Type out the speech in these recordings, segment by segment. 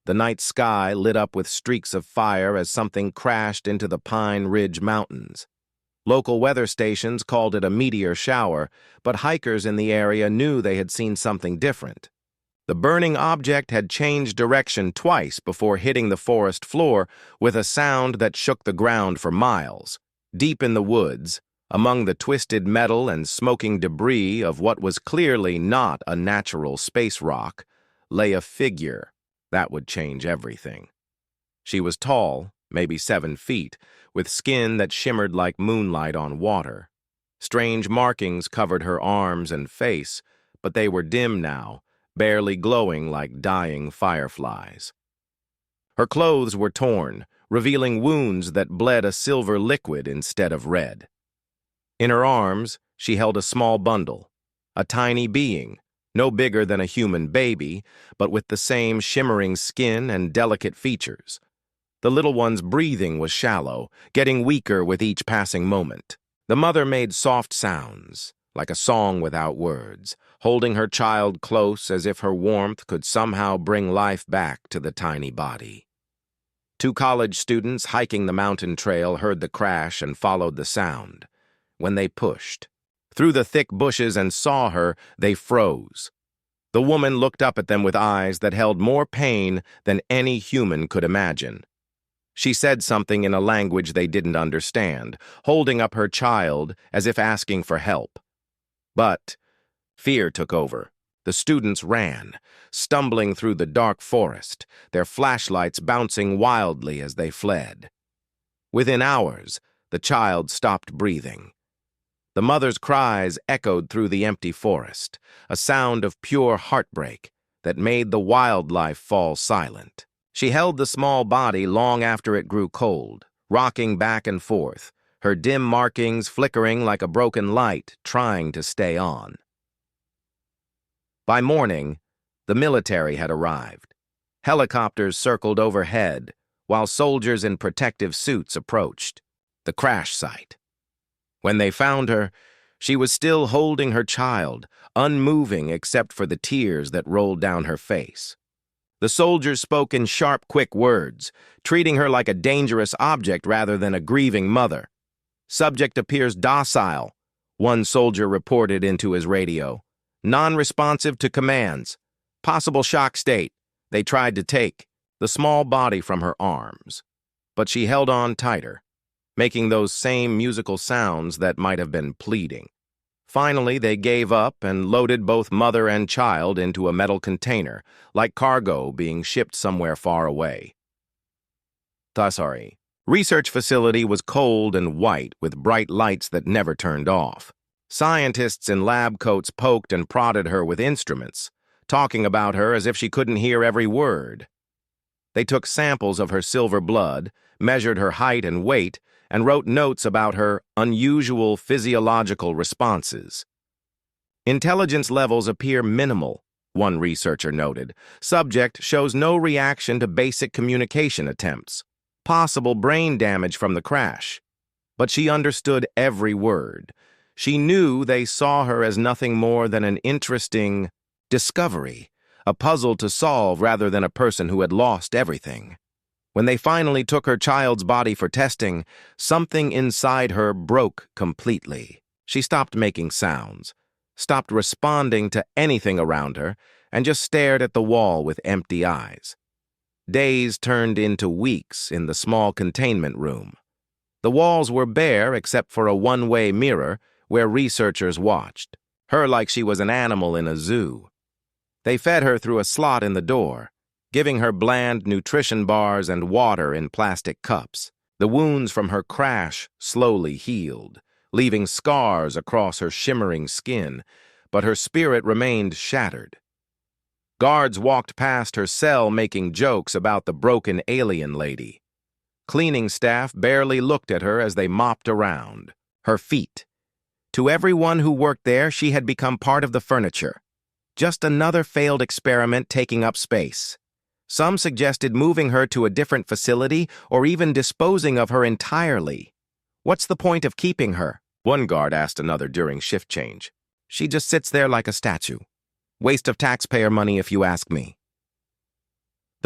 the night sky lit up with streaks of fire as something crashed into the Pine Ridge Mountains. Local weather stations called it a meteor shower, but hikers in the area knew they had seen something different. The burning object had changed direction twice before hitting the forest floor with a sound that shook the ground for miles. Deep in the woods, among the twisted metal and smoking debris of what was clearly not a natural space rock, lay a figure that would change everything. She was tall, maybe 7 feet, with skin that shimmered like moonlight on water. Strange markings covered her arms and face, but they were dim now, barely glowing like dying fireflies. Her clothes were torn, revealing wounds that bled a silver liquid instead of red. In her arms, she held a small bundle, a tiny being, no bigger than a human baby, but with the same shimmering skin and delicate features. The little one's breathing was shallow, getting weaker with each passing moment. The mother made soft sounds, like a song without words, holding her child close as if her warmth could somehow bring life back to the tiny body. 2 college students hiking the mountain trail heard the crash and followed the sound. When they pushed through the thick bushes and saw her, they froze. The woman looked up at them with eyes that held more pain than any human could imagine. She said something in a language they didn't understand, holding up her child as if asking for help. But fear took over. The students ran, stumbling through the dark forest, their flashlights bouncing wildly as they fled. Within hours, the child stopped breathing. The mother's cries echoed through the empty forest, a sound of pure heartbreak that made the wildlife fall silent. She held the small body long after it grew cold, rocking back and forth, her dim markings flickering like a broken light, trying to stay on. By morning, the military had arrived. Helicopters circled overhead, while soldiers in protective suits approached the crash site. When they found her, she was still holding her child, unmoving except for the tears that rolled down her face. The soldiers spoke in sharp, quick words, treating her like a dangerous object rather than a grieving mother. "Subject appears docile," one soldier reported into his radio. "Non-responsive to commands. Possible shock state." They tried to take the small body from her arms, but she held on tighter, making those same musical sounds that might have been pleading. Finally, they gave up and loaded both mother and child into a metal container, like cargo being shipped somewhere far away. The research facility was cold and white with bright lights that never turned off. Scientists in lab coats poked and prodded her with instruments, talking about her as if she couldn't hear every word. They took samples of her silver blood, measured her height and weight, and wrote notes about her unusual physiological responses. "Intelligence levels appear minimal," one researcher noted. "Subject shows no reaction to basic communication attempts. Possible brain damage from the crash." But she understood every word. She knew they saw her as nothing more than an interesting discovery, a puzzle to solve rather than a person who had lost everything. When they finally took her child's body for testing, something inside her broke completely. She stopped making sounds, stopped responding to anything around her, and just stared at the wall with empty eyes. Days turned into weeks in the small containment room. The walls were bare except for a one-way mirror where researchers watched, her like she was an animal in a zoo. They fed her through a slot in the door, giving her bland nutrition bars and water in plastic cups. The wounds from her crash slowly healed, leaving scars across her shimmering skin, but her spirit remained shattered. Guards walked past her cell making jokes about the broken alien lady. Cleaning staff barely looked at her as they mopped around her feet. To everyone who worked there, she had become part of the furniture. Just another failed experiment taking up space. Some suggested moving her to a different facility or even disposing of her entirely. "What's the point of keeping her?" one guard asked another during shift change. "She just sits there like a statue. Waste of taxpayer money if you ask me."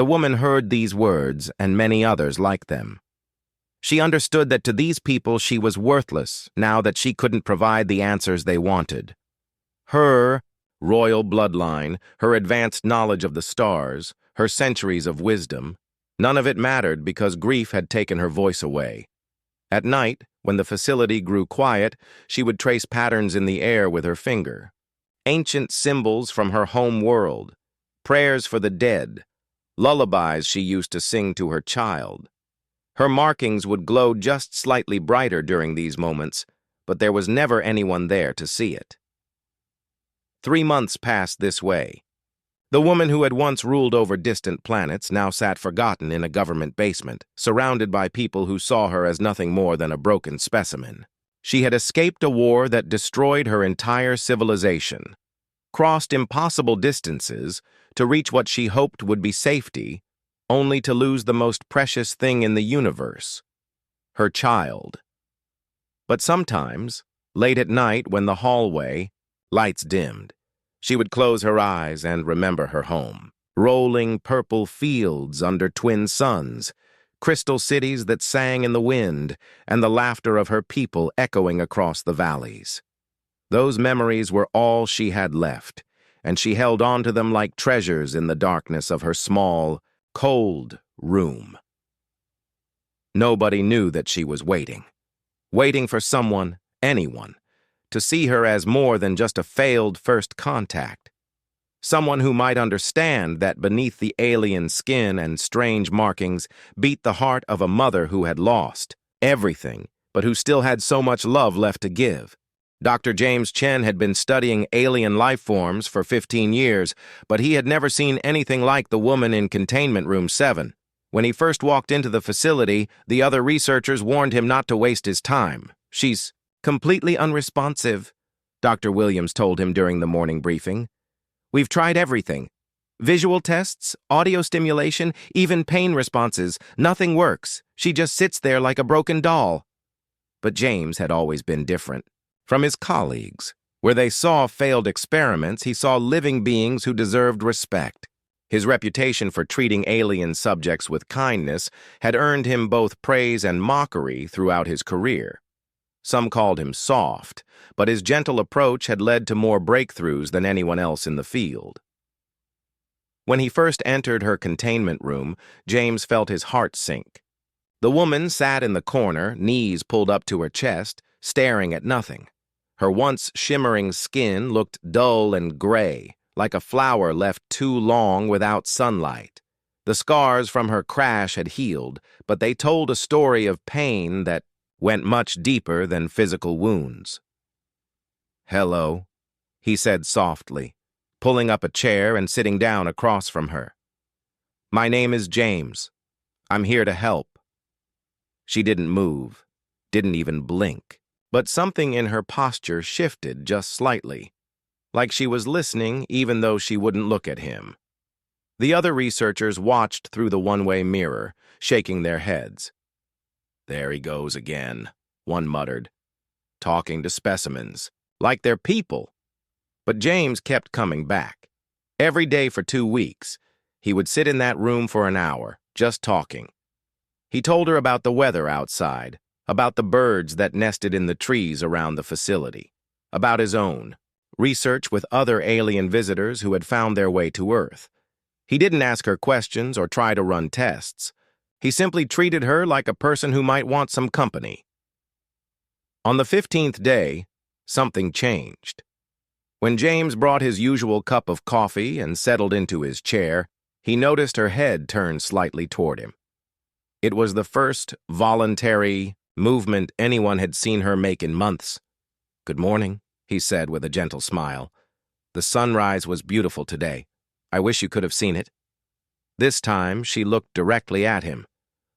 The woman heard these words and many others like them. She understood that to these people she was worthless now that she couldn't provide the answers they wanted. Her royal bloodline, her advanced knowledge of the stars, her centuries of wisdom, none of it mattered because grief had taken her voice away. At night, when the facility grew quiet, she would trace patterns in the air with her finger. Ancient symbols from her home world, prayers for the dead, lullabies she used to sing to her child. Her markings would glow just slightly brighter during these moments, but there was never anyone there to see it. 3 months passed this way. The woman who had once ruled over distant planets now sat forgotten in a government basement, surrounded by people who saw her as nothing more than a broken specimen. She had escaped a war that destroyed her entire civilization, crossed impossible distances to reach what she hoped would be safety, only to lose the most precious thing in the universe, her child. But sometimes, late at night when the hallway, lights dimmed, she would close her eyes and remember her home. Rolling purple fields under twin suns, crystal cities that sang in the wind, and the laughter of her people echoing across the valleys. Those memories were all she had left, and she held on to them like treasures in the darkness of her small, cold room. Nobody knew that she was waiting for someone, anyone, to see her as more than just a failed first contact. Someone who might understand that beneath the alien skin and strange markings beat the heart of a mother who had lost everything, but who still had so much love left to give. Dr. James Chen had been studying alien life forms for 15 years, but he had never seen anything like the woman in Containment Room 7. When he first walked into the facility, the other researchers warned him not to waste his time. "She's completely unresponsive," Dr. Williams told him during the morning briefing. "We've tried everything. Visual tests, audio stimulation, even pain responses. Nothing works. She just sits there like a broken doll." But James had always been different. From his colleagues, where they saw failed experiments, he saw living beings who deserved respect. His reputation for treating alien subjects with kindness had earned him both praise and mockery throughout his career. Some called him soft, but his gentle approach had led to more breakthroughs than anyone else in the field. When he first entered her containment room, James felt his heart sink. The woman sat in the corner, knees pulled up to her chest, staring at nothing. Her once shimmering skin looked dull and gray, like a flower left too long without sunlight. The scars from her crash had healed, but they told a story of pain that went much deeper than physical wounds. "Hello," he said softly, pulling up a chair and sitting down across from her. "My name is James. I'm here to help." She didn't move, didn't even blink, but something in her posture shifted just slightly, like she was listening even though she wouldn't look at him. The other researchers watched through the one-way mirror, shaking their heads. "There he goes again," one muttered, "talking to specimens, like they're people." But James kept coming back. Every day for 2 weeks, he would sit in that room for an hour, just talking. He told her about the weather outside, about the birds that nested in the trees around the facility, about his own research with other alien visitors who had found their way to Earth. He didn't ask her questions or try to run tests. He simply treated her like a person who might want some company. On the 15th day, something changed. When James brought his usual cup of coffee and settled into his chair, he noticed her head turn slightly toward him. It was the first voluntary movement anyone had seen her make in months. "Good morning," he said with a gentle smile. "The sunrise was beautiful today. I wish you could have seen it." This time, she looked directly at him.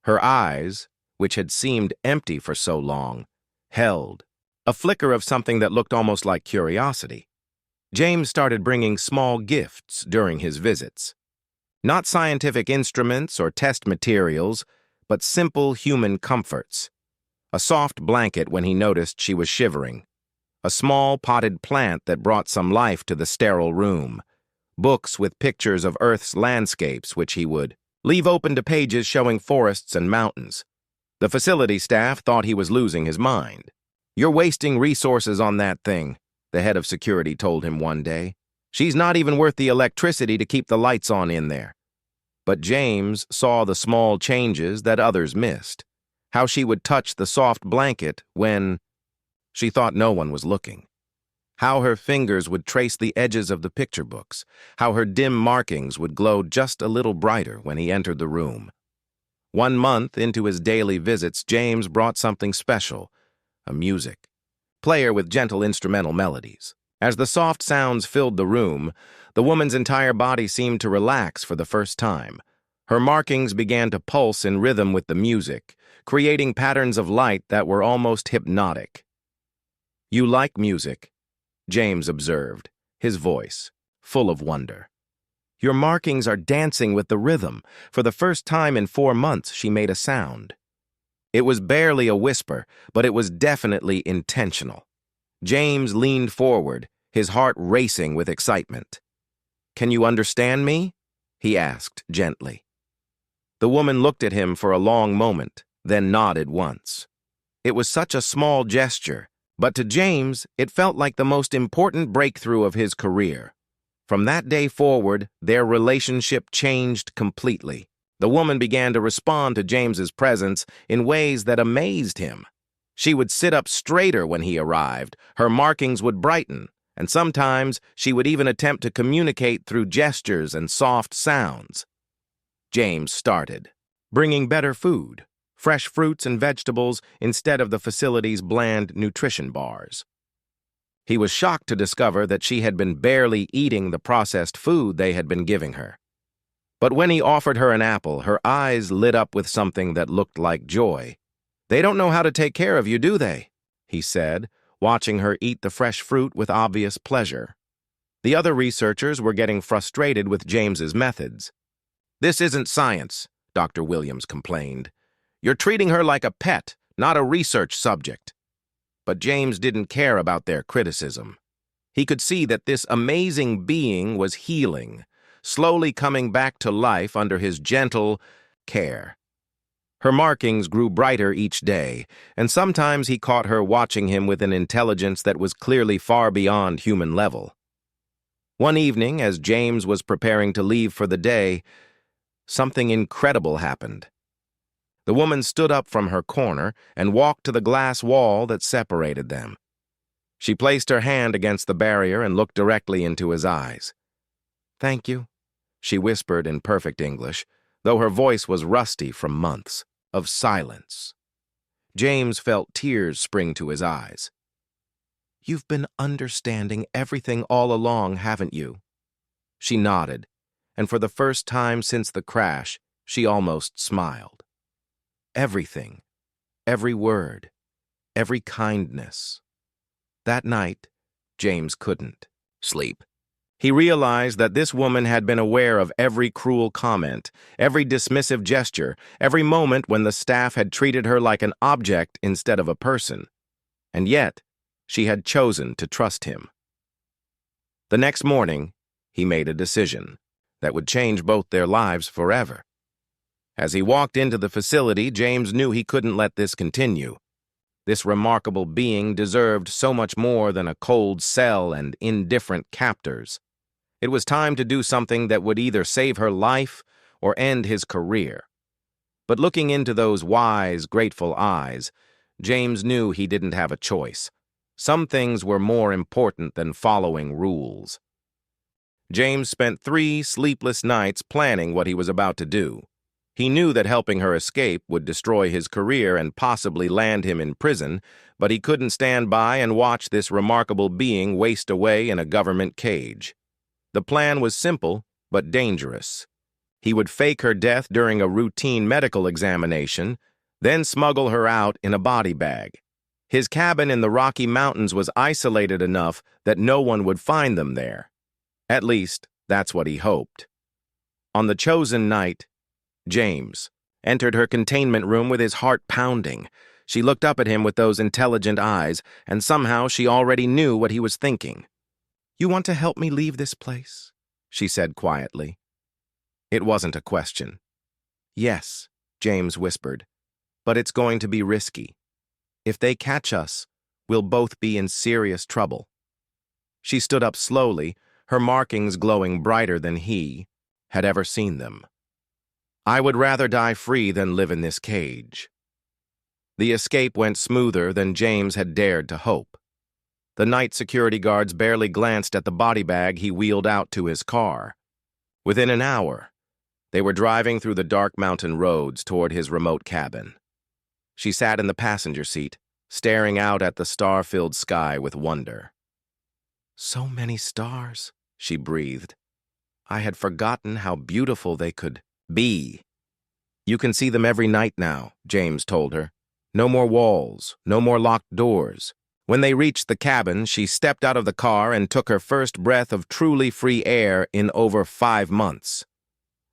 Her eyes, which had seemed empty for so long, held a flicker of something that looked almost like curiosity. James started bringing small gifts during his visits. Not scientific instruments or test materials, but simple human comforts. A soft blanket when he noticed she was shivering. A small potted plant that brought some life to the sterile room. Books with pictures of Earth's landscapes which he would leave open to pages showing forests and mountains. The facility staff thought he was losing his mind. "You're wasting resources on that thing," the head of security told him one day. "She's not even worth the electricity to keep the lights on in there." But James saw the small changes that others missed. How she would touch the soft blanket when she thought no one was looking. How her fingers would trace the edges of the picture books. How her dim markings would glow just a little brighter when he entered the room. 1 month into his daily visits, James brought something special, a music player with gentle instrumental melodies. As the soft sounds filled the room, the woman's entire body seemed to relax for the first time. Her markings began to pulse in rhythm with the music, creating patterns of light that were almost hypnotic. "You like music," James observed, his voice full of wonder. "Your markings are dancing with the rhythm." For the first time in 4 months, she made a sound. It was barely a whisper, but it was definitely intentional. James leaned forward, his heart racing with excitement. "Can you understand me?" he asked gently. The woman looked at him for a long moment, then nodded once. It was such a small gesture, but to James, it felt like the most important breakthrough of his career. From that day forward, their relationship changed completely. The woman began to respond to James's presence in ways that amazed him. She would sit up straighter when he arrived, her markings would brighten, and sometimes she would even attempt to communicate through gestures and soft sounds. James started, bringing better food, fresh fruits and vegetables instead of the facility's bland nutrition bars. He was shocked to discover that she had been barely eating the processed food they had been giving her. But when he offered her an apple, her eyes lit up with something that looked like joy. "They don't know how to take care of you, do they?" he said, watching her eat the fresh fruit with obvious pleasure. The other researchers were getting frustrated with James's methods. "This isn't science," Dr. Williams complained. "You're treating her like a pet, not a research subject." But James didn't care about their criticism. He could see that this amazing being was healing, slowly coming back to life under his gentle care. Her markings grew brighter each day, and sometimes he caught her watching him with an intelligence that was clearly far beyond human level. One evening, as James was preparing to leave for the day, something incredible happened. The woman stood up from her corner and walked to the glass wall that separated them. She placed her hand against the barrier and looked directly into his eyes. "Thank you," she whispered in perfect English, though her voice was rusty from months of silence. James felt tears spring to his eyes. "You've been understanding everything all along, haven't you?" She nodded, and for the first time since the crash, she almost smiled. Everything, every word, every kindness. That night, James couldn't sleep. He realized that this woman had been aware of every cruel comment, every dismissive gesture, every moment when the staff had treated her like an object instead of a person. And yet, she had chosen to trust him. The next morning, he made a decision that would change both their lives forever. As he walked into the facility, James knew he couldn't let this continue. This remarkable being deserved so much more than a cold cell and indifferent captors. It was time to do something that would either save her life or end his career. But looking into those wise, grateful eyes, James knew he didn't have a choice. Some things were more important than following rules. James spent 3 sleepless nights planning what he was about to do. He knew that helping her escape would destroy his career and possibly land him in prison, but he couldn't stand by and watch this remarkable being waste away in a government cage. The plan was simple, but dangerous. He would fake her death during a routine medical examination, then smuggle her out in a body bag. His cabin in the Rocky Mountains was isolated enough that no one would find them there. At least, that's what he hoped. On the chosen night, James entered her containment room with his heart pounding. She looked up at him with those intelligent eyes, and somehow she already knew what he was thinking. "You want to help me leave this place?" she said quietly. It wasn't a question. Yes, James whispered, but it's going to be risky. If they catch us, we'll both be in serious trouble. She stood up slowly, her markings glowing brighter than he had ever seen them. I would rather die free than live in this cage. The escape went smoother than James had dared to hope. The night security guards barely glanced at the body bag he wheeled out to his car. Within an hour, they were driving through the dark mountain roads toward his remote cabin. She sat in the passenger seat, staring out at the star-filled sky with wonder. So many stars, she breathed. I had forgotten how beautiful they could be. You can see them every night now, James told her. No more walls, no more locked doors. When they reached the cabin, she stepped out of the car and took her first breath of truly free air in over 5 months.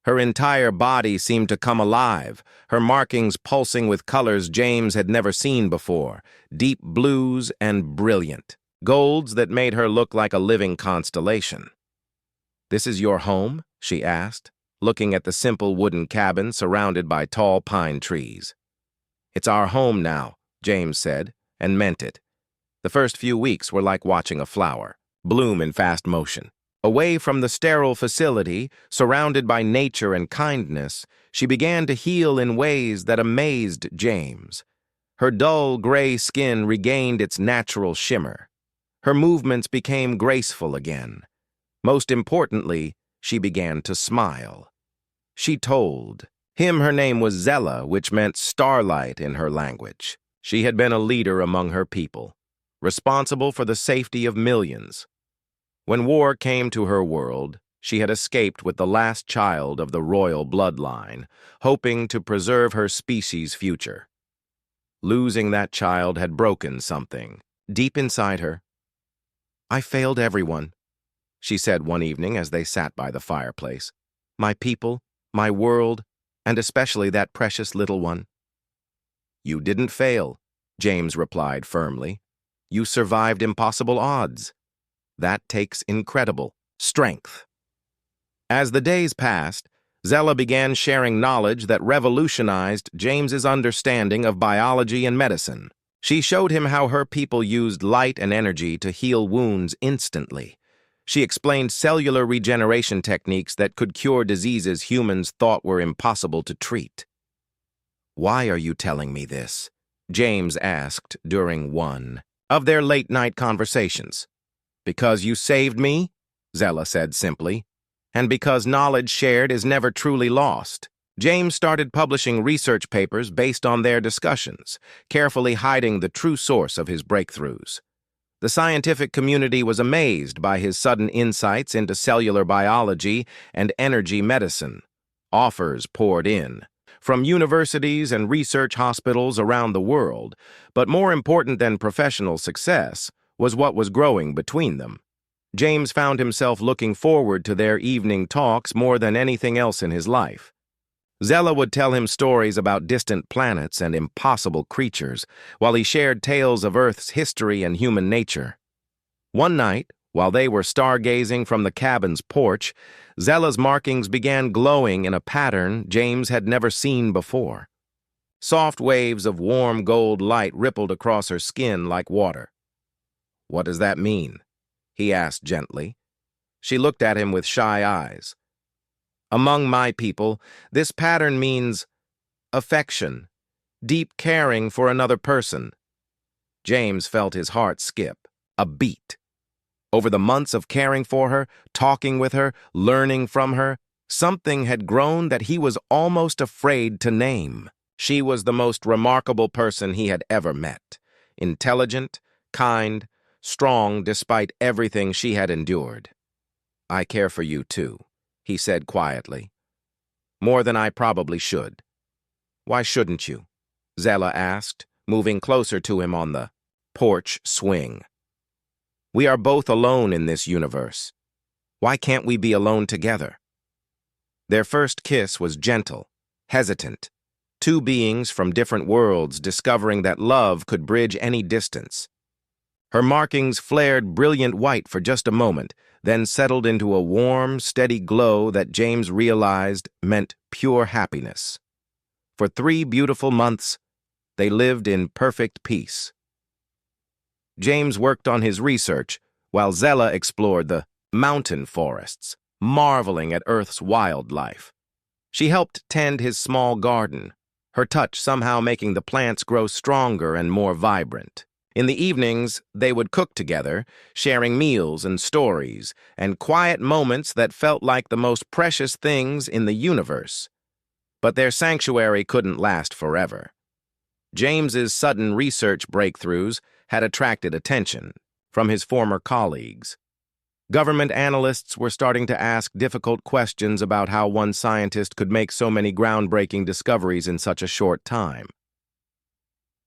Her entire body seemed to come alive, her markings pulsing with colors James had never seen before, deep blues and brilliant, golds that made her look like a living constellation. "This is your home?" she asked, looking at the simple wooden cabin surrounded by tall pine trees. "It's our home now," James said, and meant it. The first few weeks were like watching a flower bloom in fast motion. Away from the sterile facility, surrounded by nature and kindness, she began to heal in ways that amazed James. Her dull gray skin regained its natural shimmer. Her movements became graceful again. Most importantly, she began to smile. She told him her name was Zella, which meant starlight in her language. She had been a leader among her people, responsible for the safety of millions. When war came to her world, she had escaped with the last child of the royal bloodline, hoping to preserve her species' future. Losing that child had broken something deep inside her. "I failed everyone," she said one evening as they sat by the fireplace. "My people, my world, and especially that precious little one." "You didn't fail," James replied firmly. "You survived impossible odds. That takes incredible strength." As the days passed, Zella began sharing knowledge that revolutionized James's understanding of biology and medicine. She showed him how her people used light and energy to heal wounds instantly. She explained cellular regeneration techniques that could cure diseases humans thought were impossible to treat. "Why are you telling me this?" James asked during one of their late-night conversations. "Because you saved me," Zella said simply, "and because knowledge shared is never truly lost." James started publishing research papers based on their discussions, carefully hiding the true source of his breakthroughs. The scientific community was amazed by his sudden insights into cellular biology and energy medicine. Offers poured in from universities and research hospitals around the world, but more important than professional success was what was growing between them. James found himself looking forward to their evening talks more than anything else in his life. Zella would tell him stories about distant planets and impossible creatures, while he shared tales of Earth's history and human nature. One night, while they were stargazing from the cabin's porch, Zella's markings began glowing in a pattern James had never seen before. Soft waves of warm gold light rippled across her skin like water. "What does that mean?" he asked gently. She looked at him with shy eyes. "Among my people, this pattern means affection, deep caring for another person." James felt his heart skip a beat. Over the months of caring for her, talking with her, learning from her, something had grown that he was almost afraid to name. She was the most remarkable person he had ever met. Intelligent, kind, strong despite everything she had endured. "I care for you too," he said quietly. "More than I probably should." "Why shouldn't you?" Zella asked, moving closer to him on the porch swing. "We are both alone in this universe. Why can't we be alone together?" Their first kiss was gentle, hesitant, two beings from different worlds discovering that love could bridge any distance. Her markings flared brilliant white for just a moment, then settled into a warm, steady glow that James realized meant pure happiness. For 3 beautiful months, they lived in perfect peace. James worked on his research, while Zella explored the mountain forests, marveling at Earth's wildlife. She helped tend his small garden, her touch somehow making the plants grow stronger and more vibrant. In the evenings, they would cook together, sharing meals and stories, and quiet moments that felt like the most precious things in the universe. But their sanctuary couldn't last forever. James's sudden research breakthroughs had attracted attention from his former colleagues. Government analysts were starting to ask difficult questions about how one scientist could make so many groundbreaking discoveries in such a short time.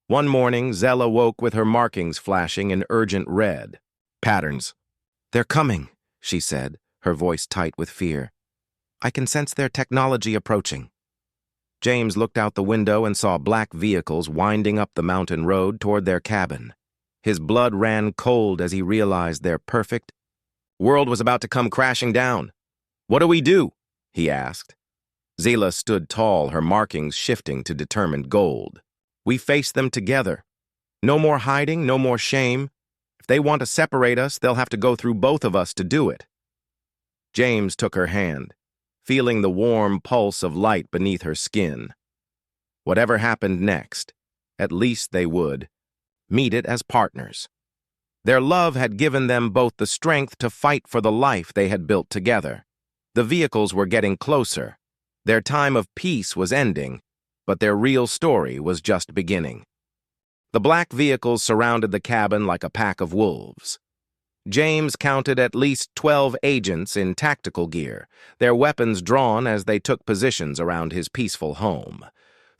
One morning, Zella woke with her markings flashing in urgent red. "Patterns. They're coming," she said, her voice tight with fear. "I can sense their technology approaching." James looked out the window and saw black vehicles winding up the mountain road toward their cabin. His blood ran cold as he realized their perfect world was about to come crashing down. "What do we do?" he asked. Zella stood tall, her markings shifting to determined gold. "We face them together. No more hiding, no more shame. If they want to separate us, they'll have to go through both of us to do it." James took her hand, feeling the warm pulse of light beneath her skin. Whatever happened next, at least they would meet it as partners. Their love had given them both the strength to fight for the life they had built together. The vehicles were getting closer. Their time of peace was ending, but their real story was just beginning. The black vehicles surrounded the cabin like a pack of wolves. James counted at least 12 agents in tactical gear, their weapons drawn as they took positions around his peaceful home.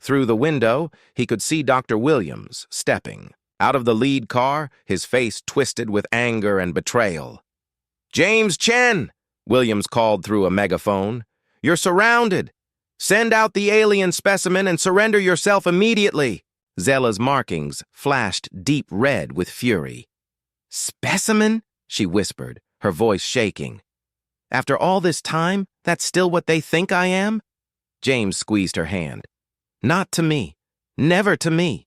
Through the window, he could see Dr. Williams stepping. Out of the lead car, his face twisted with anger and betrayal. "James Chen!" Williams called through a megaphone. "You're surrounded! Send out the alien specimen and surrender yourself immediately!" Zella's markings flashed deep red with fury. "Specimen?" she whispered, her voice shaking. "After all this time, that's still what they think I am?" James squeezed her hand. "Not to me. Never to me."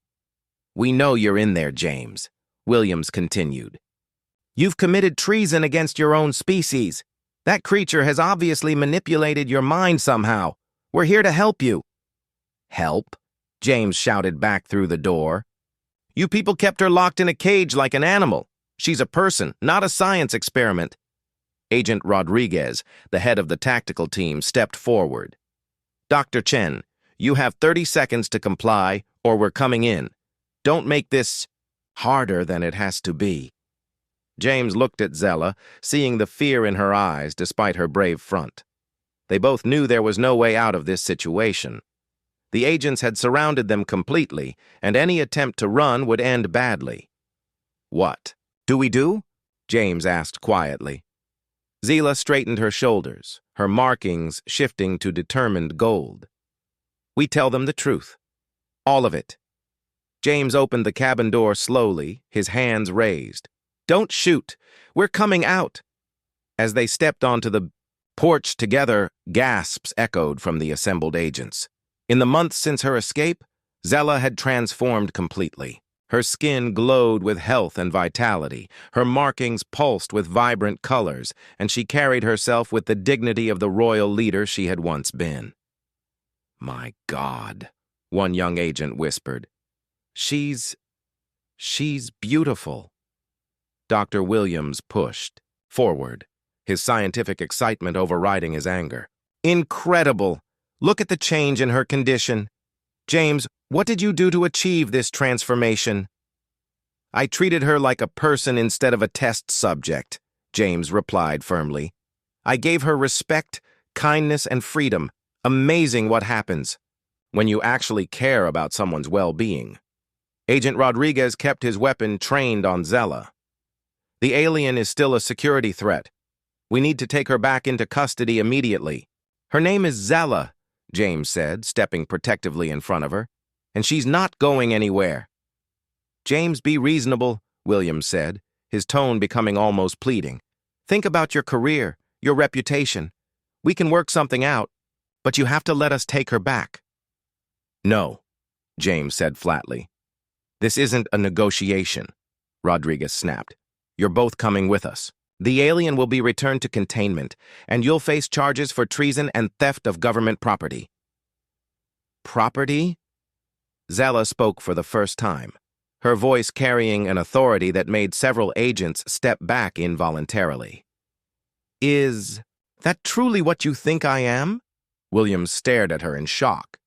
"We know you're in there, James," Williams continued. "You've committed treason against your own species. That creature has obviously manipulated your mind somehow. We're here to help you." "Help?" James shouted back through the door. "You people kept her locked in a cage like an animal. She's a person, not a science experiment." Agent Rodriguez, the head of the tactical team, stepped forward. "Dr. Chen, you have 30 seconds to comply, or we're coming in. Don't make this harder than it has to be." James looked at Zella, seeing the fear in her eyes despite her brave front. They both knew there was no way out of this situation. The agents had surrounded them completely, and any attempt to run would end badly. "What do we do?" James asked quietly. Zella straightened her shoulders, her markings shifting to determined gold. "We tell them the truth. All of it." James opened the cabin door slowly, his hands raised. "Don't shoot. We're coming out." As they stepped onto the porch together, gasps echoed from the assembled agents. In the months since her escape, Zella had transformed completely. Her skin glowed with health and vitality, her markings pulsed with vibrant colors, and she carried herself with the dignity of the royal leader she had once been. "My God," one young agent whispered. She's beautiful." Dr. Williams pushed forward, his scientific excitement overriding his anger. "Incredible! Look at the change in her condition. James, what did you do to achieve this transformation?" "I treated her like a person instead of a test subject," James replied firmly. "I gave her respect, kindness, and freedom. Amazing what happens when you actually care about someone's well-being." Agent Rodriguez kept his weapon trained on Zella. "The alien is still a security threat. We need to take her back into custody immediately." "Her name is Zella," James said, stepping protectively in front of her, "and she's not going anywhere." "James, be reasonable," Williams said, his tone becoming almost pleading. "Think about your career, your reputation. We can work something out, but you have to let us take her back." No, James said flatly. This isn't a negotiation, Rodriguez snapped. You're both coming with us. The alien will be returned to containment, and you'll face charges for treason and theft of government property. Property? Zella spoke for the first time, her voice carrying an authority that made several agents step back involuntarily. Is that truly what you think I am? Williams stared at her in shock.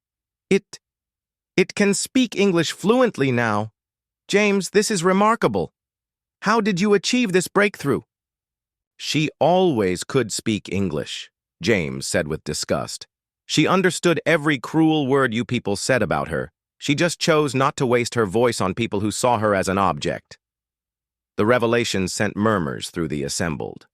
It can speak English fluently now. James, this is remarkable. How did you achieve this breakthrough? She always could speak English, James said with disgust. She understood every cruel word you people said about her. She just chose not to waste her voice on people who saw her as an object. The revelation sent murmurs through the assembled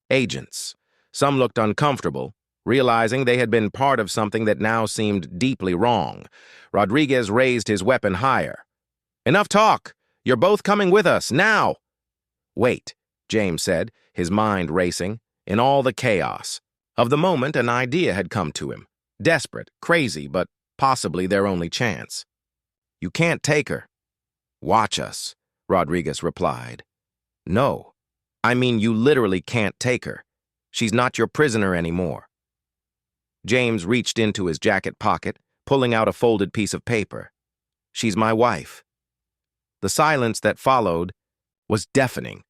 agents. Some looked uncomfortable, realizing they had been part of something that now seemed deeply wrong. Rodriguez raised his weapon higher. Enough talk! You're both coming with us, now! Wait, James said, his mind racing. In all the chaos of the moment, an idea had come to him. Desperate, crazy, but possibly their only chance. You can't take her. Watch us, Rodriguez replied. No, I mean you literally can't take her. She's not your prisoner anymore. James reached into his jacket pocket, pulling out a folded piece of paper. She's my wife. The silence that followed was deafening.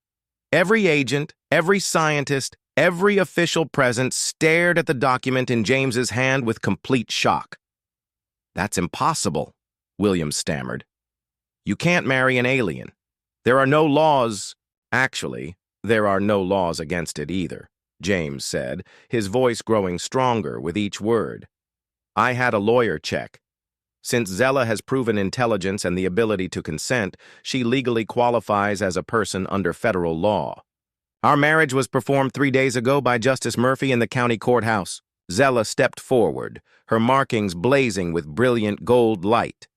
Every agent, every scientist, every official present stared at the document in James's hand with complete shock. That's impossible, Williams stammered. You can't marry an alien. There are no laws. Actually, there are no laws against it either, James said, his voice growing stronger with each word. I had a lawyer check. Since Zella has proven intelligence and the ability to consent, she legally qualifies as a person under federal law. Our marriage was performed 3 days ago by Justice Murphy in the county courthouse. Zella stepped forward, her markings blazing with brilliant gold light.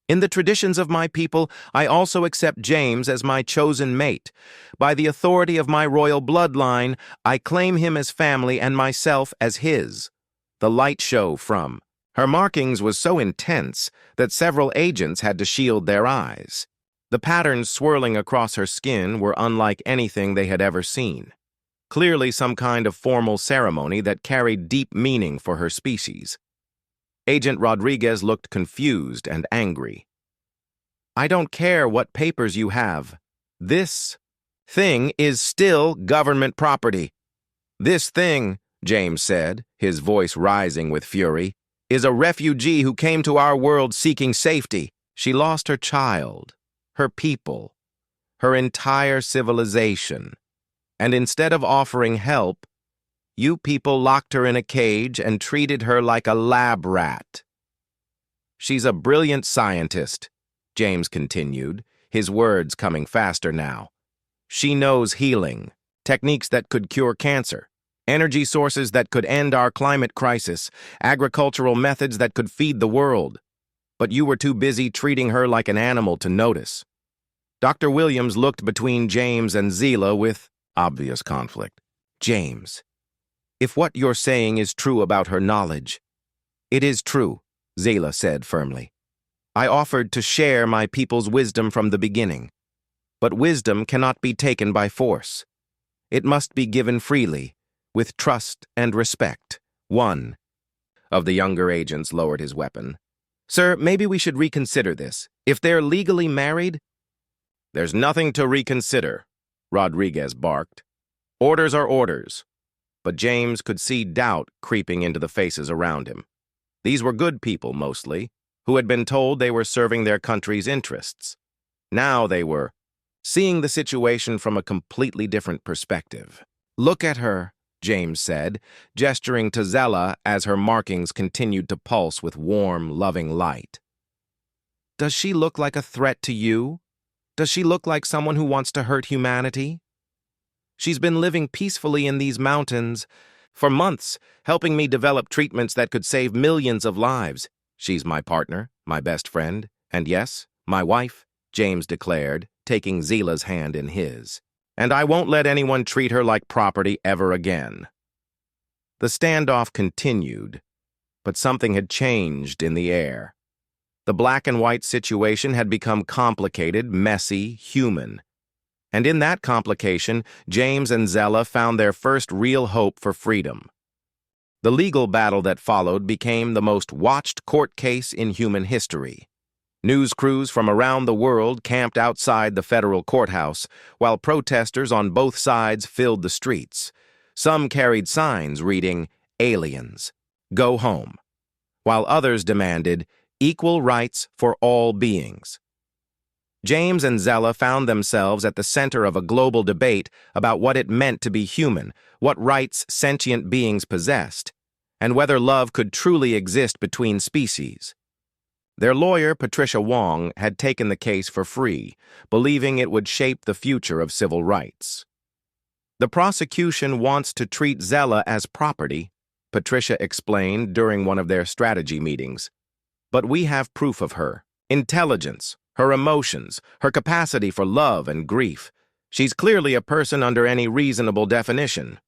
In the traditions of my people, I also accept James as my chosen mate. By the authority of my royal bloodline, I claim him as family and myself as his. The light show from her markings was so intense that several agents had to shield their eyes. The patterns swirling across her skin were unlike anything they had ever seen. Clearly some kind of formal ceremony that carried deep meaning for her species. Agent Rodriguez looked confused and angry. I don't care what papers you have. This thing is still government property. This thing, James said, his voice rising with fury, is a refugee who came to our world seeking safety. She lost her child, her people, her entire civilization. And instead of offering help, you people locked her in a cage and treated her like a lab rat. She's a brilliant scientist, James continued, his words coming faster now. She knows healing, techniques that could cure cancer, energy sources that could end our climate crisis, agricultural methods that could feed the world. But you were too busy treating her like an animal to notice. Dr. Williams looked between James and Zella with obvious conflict. James, if what you're saying is true about her knowledge, it is true, Zella said firmly. I offered to share my people's wisdom from the beginning, but wisdom cannot be taken by force. It must be given freely, with trust and respect. One of the younger agents lowered his weapon. Sir, maybe we should reconsider this. If they're legally married... There's nothing to reconsider, Rodriguez barked. Orders are orders. But James could see doubt creeping into the faces around him. These were good people, mostly, who had been told they were serving their country's interests. Now they were seeing the situation from a completely different perspective. Look at her, James said, gesturing to Zella as her markings continued to pulse with warm, loving light. Does she look like a threat to you? Does she look like someone who wants to hurt humanity? She's been living peacefully in these mountains for months, helping me develop treatments that could save millions of lives. She's my partner, my best friend, and yes, my wife, James declared, taking Zella's hand in his. And I won't let anyone treat her like property ever again. The standoff continued, but something had changed in the air. The black and white situation had become complicated, messy, human. And in that complication, James and Zella found their first real hope for freedom. The legal battle that followed became the most watched court case in human history. News crews from around the world camped outside the federal courthouse, while protesters on both sides filled the streets. Some carried signs reading, "Aliens, go home," while others demanded, "Equal rights for all beings." James and Zella found themselves at the center of a global debate about what it meant to be human, what rights sentient beings possessed, and whether love could truly exist between species. Their lawyer, Patricia Wong, had taken the case for free, believing it would shape the future of civil rights. "The prosecution wants to treat Zella as property," Patricia explained during one of their strategy meetings. "But we have proof of her intelligence, her emotions, her capacity for love and grief. She's clearly a person under any reasonable definition."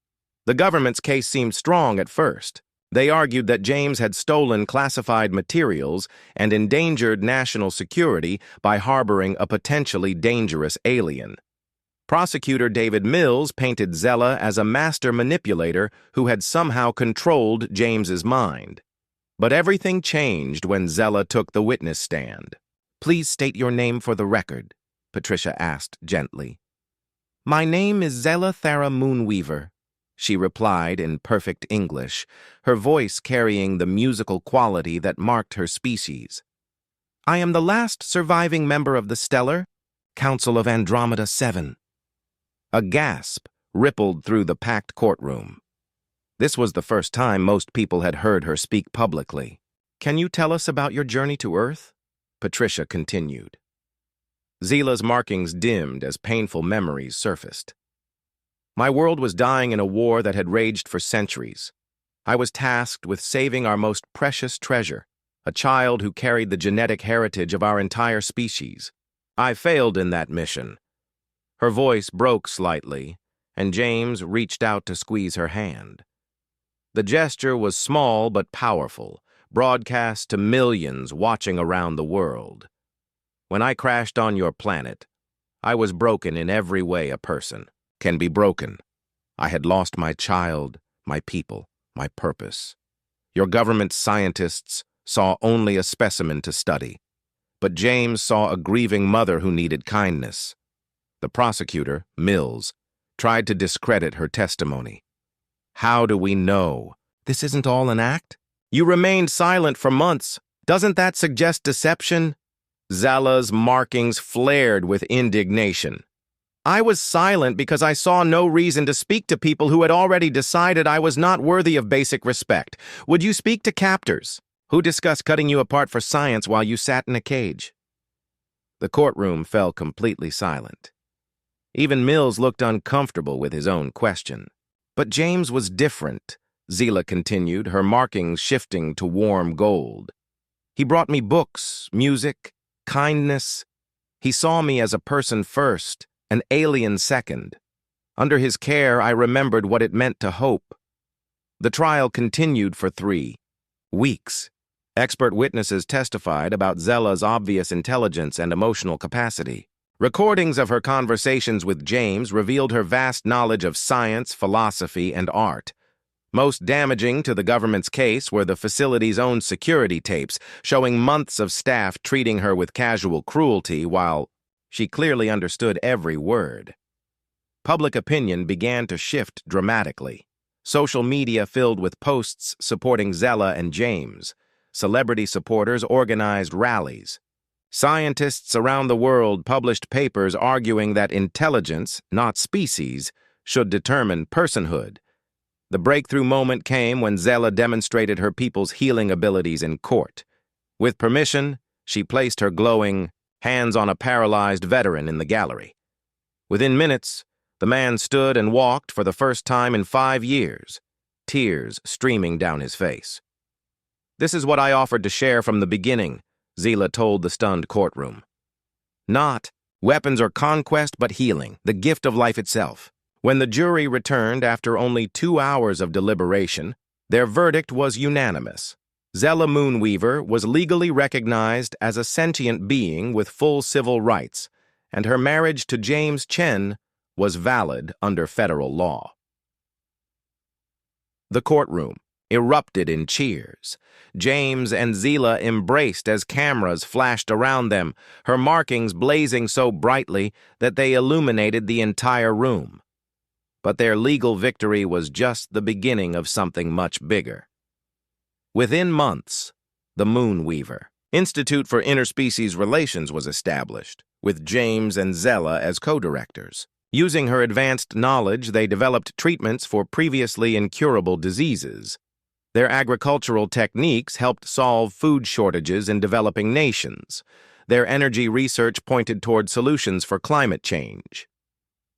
The government's case seemed strong at first. They argued that James had stolen classified materials and endangered national security by harboring a potentially dangerous alien. Prosecutor David Mills painted Zella as a master manipulator who had somehow controlled James's mind. But everything changed when Zella took the witness stand. "Please state your name for the record," Patricia asked gently. "My name is Zella Thara Moonweaver," she replied in perfect English, her voice carrying the musical quality that marked her species. "I am the last surviving member of the Stellar Council of Andromeda 7. A gasp rippled through the packed courtroom. This was the first time most people had heard her speak publicly. "Can you tell us about your journey to Earth?" Patricia continued. Zella's markings dimmed as painful memories surfaced. "My world was dying in a war that had raged for centuries. I was tasked with saving our most precious treasure, a child who carried the genetic heritage of our entire species. I failed in that mission." Her voice broke slightly, and James reached out to squeeze her hand. The gesture was small but powerful, broadcast to millions watching around the world. "When I crashed on your planet, I was broken in every way a person can be broken. I had lost my child, my people, my purpose. Your government scientists saw only a specimen to study, but James saw a grieving mother who needed kindness. The prosecutor, Mills, tried to discredit her testimony. How do we know this isn't all an act? You remained silent for months. Doesn't that suggest deception?" Zella's markings flared with indignation. "I was silent because I saw no reason to speak to people who had already decided I was not worthy of basic respect. Would you speak to captors who discussed cutting you apart for science while you sat in a cage?" The courtroom fell completely silent. Even Mills looked uncomfortable with his own question. "But James was different," Zella continued, her markings shifting to warm gold. "He brought me books, music, kindness. He saw me as a person first, an alien second. Under his care, I remembered what it meant to hope." The trial continued for 3 weeks. Expert witnesses testified about Zella's obvious intelligence and emotional capacity. Recordings of her conversations with James revealed her vast knowledge of science, philosophy, and art. Most damaging to the government's case were the facility's own security tapes, showing months of staff treating her with casual cruelty while she clearly understood every word. Public opinion began to shift dramatically. Social media filled with posts supporting Zella and James. Celebrity supporters organized rallies. Scientists around the world published papers arguing that intelligence, not species, should determine personhood. The breakthrough moment came when Zella demonstrated her people's healing abilities in court. With permission, she placed her glowing hands on a paralyzed veteran in the gallery. Within minutes, the man stood and walked for the first time in 5 years, tears streaming down his face. "This is what I offered to share from the beginning," Zella told the stunned courtroom. "Not weapons or conquest, but healing, the gift of life itself." When the jury returned after only 2 hours of deliberation, their verdict was unanimous. Zella Moonweaver was legally recognized as a sentient being with full civil rights, and her marriage to James Chen was valid under federal law. The courtroom erupted in cheers. James and Zela embraced as cameras flashed around them, her markings blazing so brightly that they illuminated the entire room. But their legal victory was just the beginning of something much bigger. Within months, the Moonweaver Institute for Interspecies Relations was established, with James and Zella as co-directors. Using her advanced knowledge, they developed treatments for previously incurable diseases. Their agricultural techniques helped solve food shortages in developing nations. Their energy research pointed toward solutions for climate change.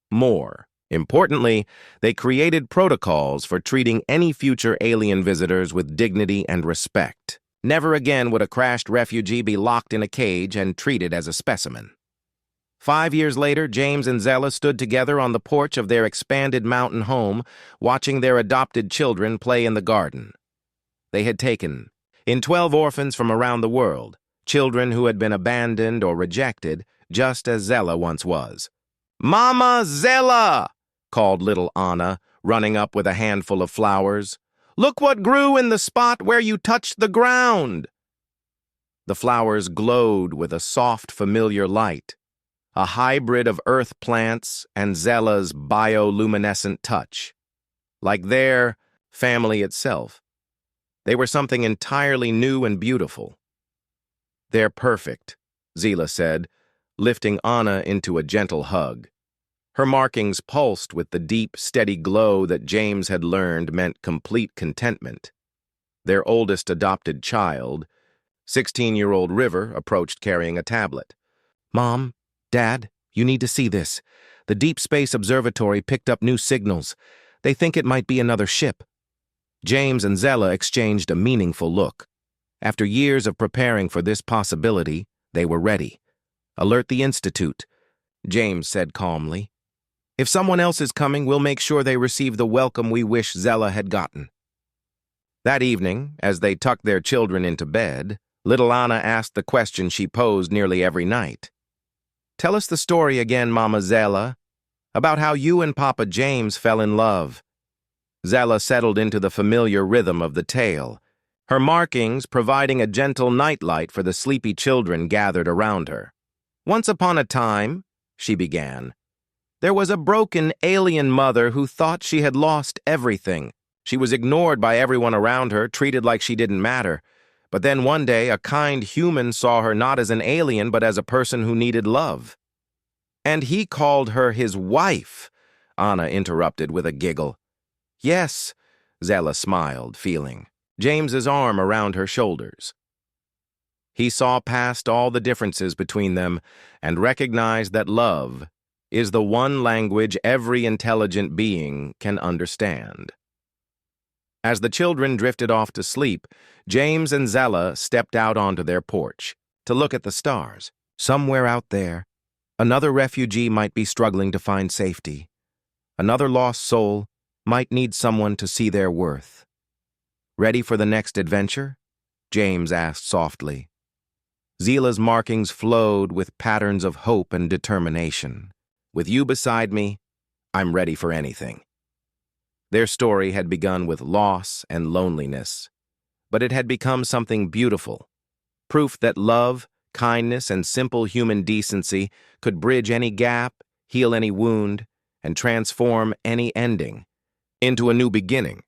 More importantly, they created protocols for treating any future alien visitors with dignity and respect. Never again would a crashed refugee be locked in a cage and treated as a specimen. 5 years later, James and Zella stood together on the porch of their expanded mountain home, watching their adopted children play in the garden. They had taken in 12 orphans from around the world, children who had been abandoned or rejected, just as Zella once was. "Mama Zella!" called little Anna, running up with a handful of flowers. "Look what grew in the spot where you touched the ground!" The flowers glowed with a soft, familiar light, a hybrid of earth plants and Zella's bioluminescent touch. Like their family itself, they were something entirely new and beautiful. "They're perfect," Zela said, lifting Anna into a gentle hug. Her markings pulsed with the deep, steady glow that James had learned meant complete contentment. Their oldest adopted child, 16-year-old River, approached carrying a tablet. "Mom, Dad, you need to see this. The Deep Space Observatory picked up new signals. They think it might be another ship." James and Zella exchanged a meaningful look. After years of preparing for this possibility, they were ready. "Alert the Institute," James said calmly. "If someone else is coming, we'll make sure they receive the welcome we wish Zella had gotten." That evening, as they tucked their children into bed, little Anna asked the question she posed nearly every night. "Tell us the story again, Mama Zella, about how you and Papa James fell in love." Zella settled into the familiar rhythm of the tale, her markings providing a gentle nightlight for the sleepy children gathered around her. "Once upon a time," she began, "there was a broken alien mother who thought she had lost everything. She was ignored by everyone around her, treated like she didn't matter. But then one day, a kind human saw her not as an alien, but as a person who needed love. And he called her his wife," Anna interrupted with a giggle. "Yes," Zella smiled, feeling James's arm around her shoulders. He saw past all the differences between them and recognized that love is the one language every intelligent being can understand. As the children drifted off to sleep, James and Zella stepped out onto their porch to look at the stars. Somewhere out there, another refugee might be struggling to find safety. Another lost soul might need someone to see their worth. "Ready for the next adventure?" James asked softly. Zela's markings flowed with patterns of hope and determination. "With you beside me, I'm ready for anything." Their story had begun with loss and loneliness, but it had become something beautiful, proof that love, kindness, and simple human decency could bridge any gap, heal any wound, and transform any ending into a new beginning.